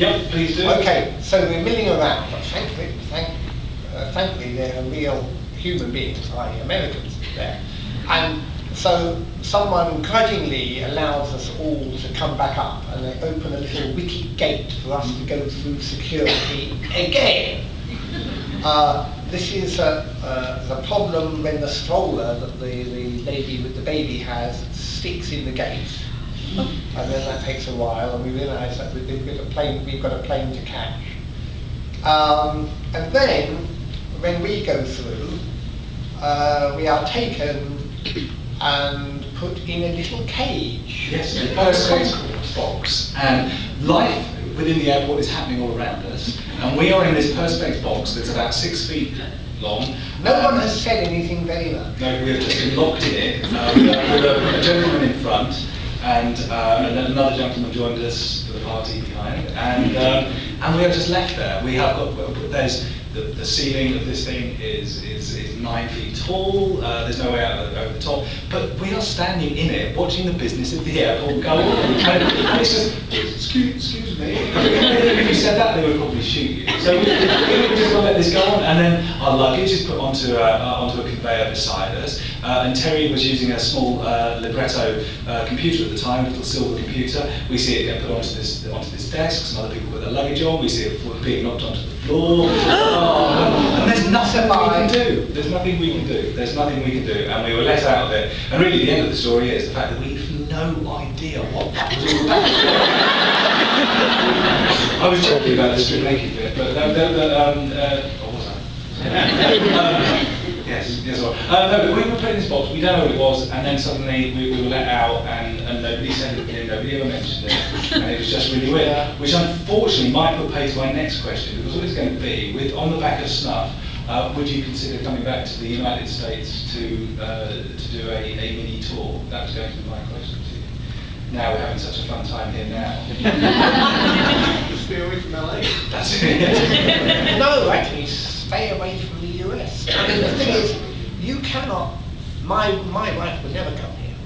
Yep, please do. Okay, so we're milling around, but thankfully they're real human beings, i.e. Americans there. And so someone grudgingly allows us all to come back up, and they open a little wicket gate for us to go through security again. This is the problem when the stroller that the lady with the baby has sticks in the gate. And then that takes a while, and we realise that we've got a plane to catch. And then, when we go through, we are taken and put in a little cage. Yes, a perspex box. And life within the airport is happening all around us. And we are in this perspex box that's about 6 feet long. No one has said anything very much. No, we have just been locked in it with a gentleman in front. And another gentleman joined us for the party behind, and we are just left there. We have got the ceiling of this thing is 9 feet tall. There's no way out over the top, but we are standing in it, watching the business of the airport go on. And it's just excuse me. If you said that, they would probably shoot you. So we just want to let this go on, and then our luggage is put onto a conveyor beside us. And Terry was using a small libretto computer at the time, a little silver computer. We see it get put onto this desk. Some other people put their luggage on. We see it being knocked onto the floor. And there's nothing we can do. There's nothing we can do. There's nothing we can do. And we were let out of it. And really, the end of the story is the fact that we have no idea what that was all about. I was joking about the strip naked bit, but what was that? Yes. No, but we were put in this box, we don't know what it was, and then suddenly we were let out, and nobody said anything, nobody ever mentioned it, and it was just really weird. Yeah. Which unfortunately might put pay to my next question, because what it's going to be, with on the back of snuff, would you consider coming back to the United States to do a mini tour? That was going to be my question to you. Now we're having such a fun time here now. Stay away from LA. That's it. No, actually, stay away from the US. I mean, the thing is, you cannot. My wife would never come here,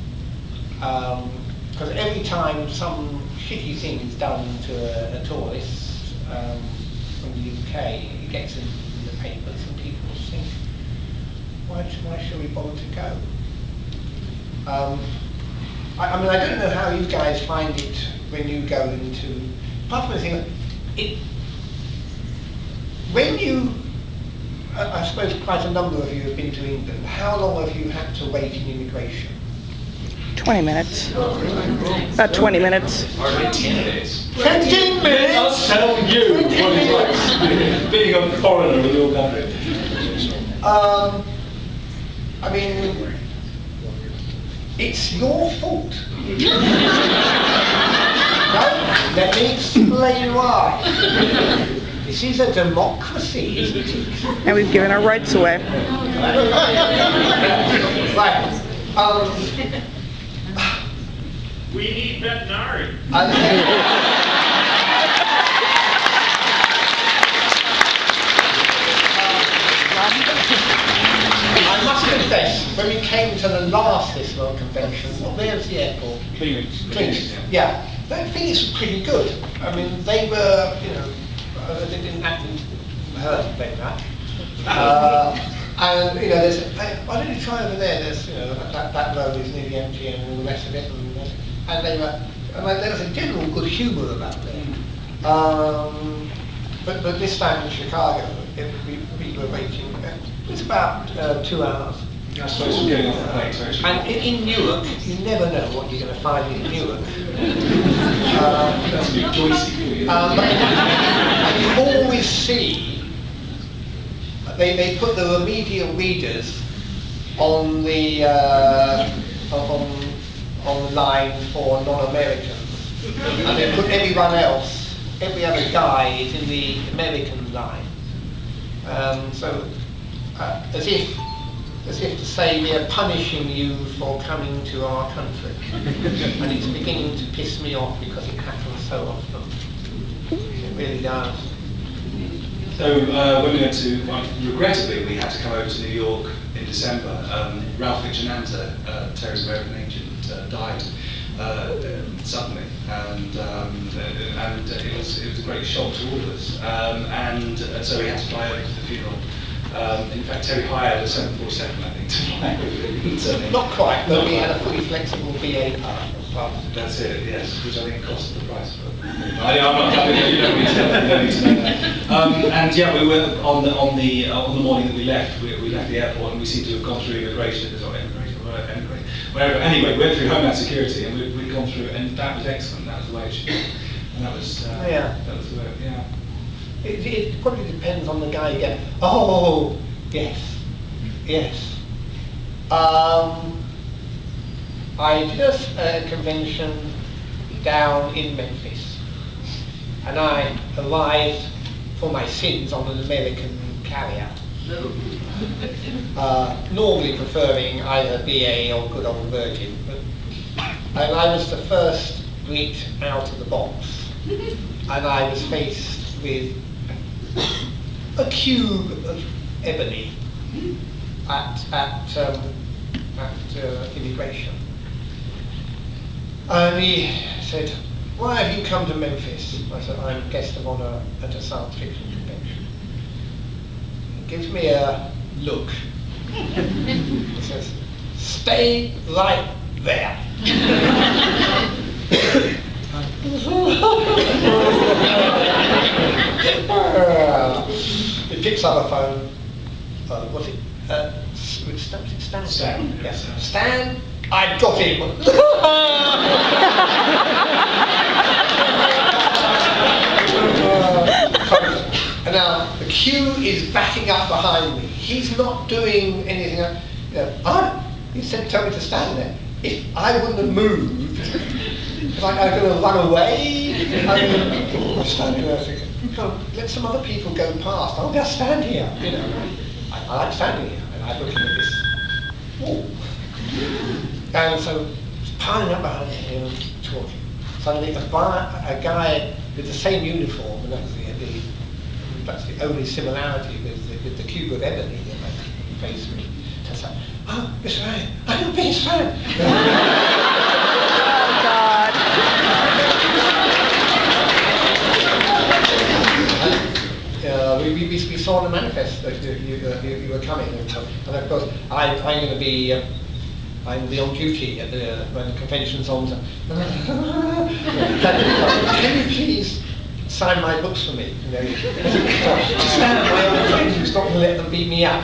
because every time some shitty thing is done to a tourist from the UK, it gets in the papers, and people think, why should we bother to go? I mean, I don't know how you guys find it when you go into. Apart from the thing, when you. I suppose quite a number of you have been to England. How long have you had to wait in immigration? 20 minutes. About 20 minutes. 20 minutes. 20 minutes? I'll tell you what it's like being a foreigner in your country. I mean, it's your fault. No? Let me explain why. This is a democracy, isn't it? And we've given our rights away. Right. We need veterinary. I must confess, when we came to the last Lisbon convention, where's the airport? Cleveland. Yeah. That Phoenix was pretty good. I mean, they were, they didn't actually hurt very much. And there's why don't you try over there? There's that road is nearly empty and all the rest of it, and there was a general good humour about them. But this time in Chicago, we were waiting. It was about 2 hours. I suppose from getting off the plane to actually. And in Newark, you never know what you're going to find in Newark. That's a bit joystick for you. And you always see, they put the remedial readers on the on the line for non-Americans, and they put everyone else, every other guy is in the American line. So as if to say we are punishing you for coming to our country. And it's beginning to piss me off because it happens so often. It really does. So when we went to, regrettably, we had to come over to New York in December. Ralph Fichinanza, Terry's American agent, died suddenly, and it was a great shock to all of us. And so we had to fly over to the funeral. In fact, Terry hired a 747, I think, to fly over. Not quite, but we had a fully flexible BA part as well. That's it, yes, which I think cost the price. But I'm not coming. You don't need to know that. And yeah, we were on the morning that we left. We left the airport, and we seemed to have gone through immigration. Wherever. Anyway, we went through Homeland Security, and we'd gone through, and that was excellent. That was the way it should be. And that was that was the way. Yeah. It probably depends on the guy you get. Oh, yes, yes. I did a convention down in Memphis, and I arrived for my sins on an American carrier. Normally preferring either BA or good old Virgin, and I was the first Brit out of the box, and I was faced with a cube of ebony at immigration. And he said, "Why have you come to Memphis?" I said, "I'm guest of honour at a science fiction convention." He gives me a look. He says, "Stay right there." He picks up a phone. What's it? Stan? Stan. Yes. Stan, I've got him. And now the queue is backing up behind me. He's not doing anything. He said, "Tell me to stand there." If I wouldn't have moved, it's like I'm going to run away. I'm standing there thinking, let some other people go past. I'll just stand here. You know, I like standing here, and I'm looking at this wall. And so, it's piling up behind him, talking. Suddenly, a guy with the same uniform, and that's the only similarity with the cube of ebony that my face me. Turns out, "Oh, Mr. Ryan, I know Mr. Ryan." Oh, God. We saw in the manifest that you were coming, and of course I'm going to be on duty at when the convention's on. Can you please sign my books for me? You know, Stan, my old friend, who's not going to let them beat me up.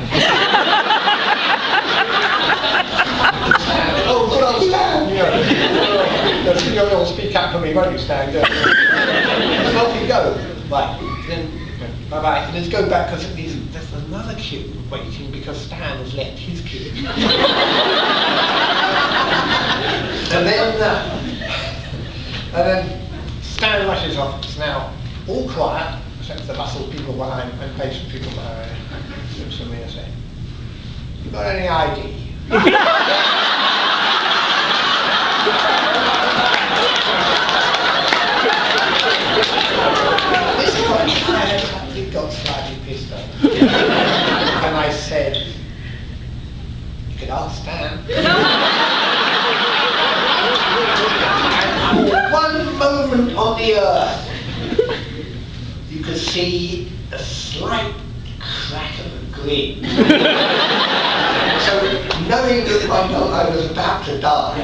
Oh, good old Stan! You'll speak up for me, won't you, Stan? Off you go. Right. Then, bye-bye. And let's go back, because there's another queue waiting because Stan has left his queue. And then Stan rushes off. It's now all quiet, except the bustled people behind, impatient people behind. Looks at me and says, "You got any ID?" This time I actually got slightly pissed off. And I said, "You could ask Stan." And for one moment on the earth, you could see a slight crack of a grin. So, knowing that I was about to die,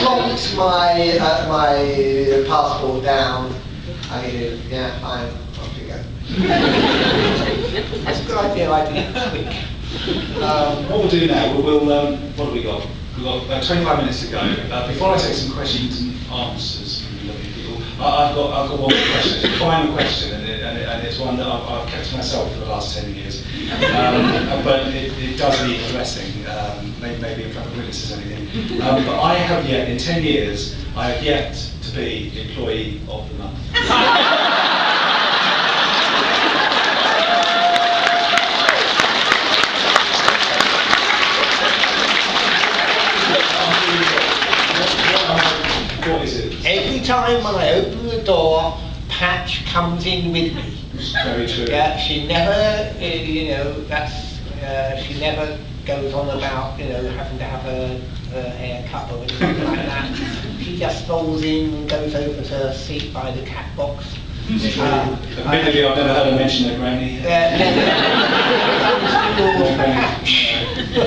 plonked my passport down. I did, yeah, fine, off you go. That's a good idea, I did quick. What we'll do now, we'll what have we got? We've got about 25 minutes to go. Before I take some questions and answers from the lovely people, I've got one more question. It's a final question, and it's one that I've kept to myself for the last 10 years. But it does need addressing, maybe in front of witnesses or anything. But I have yet, in 10 years, I have yet to be Employee of the Month. What is it? Every time when I open the door, Patch comes in with me. Very true. Yeah, she never, she never goes on about, having to have her hair cut or anything like that. She just strolls in and goes over to her seat by the cat box. Admittedly, I've never heard her mention her granny.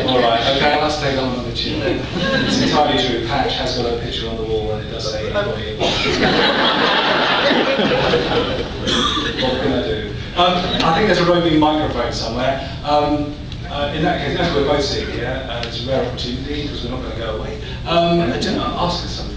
All right, okay, let's take that one on the chin. It's entirely true. Patch has got a picture on the wall and it does say employee. What can I do? I think there's a roving microphone somewhere. In that case, as we're both sitting here, it's a rare opportunity because we're not going to go away. Ask us something.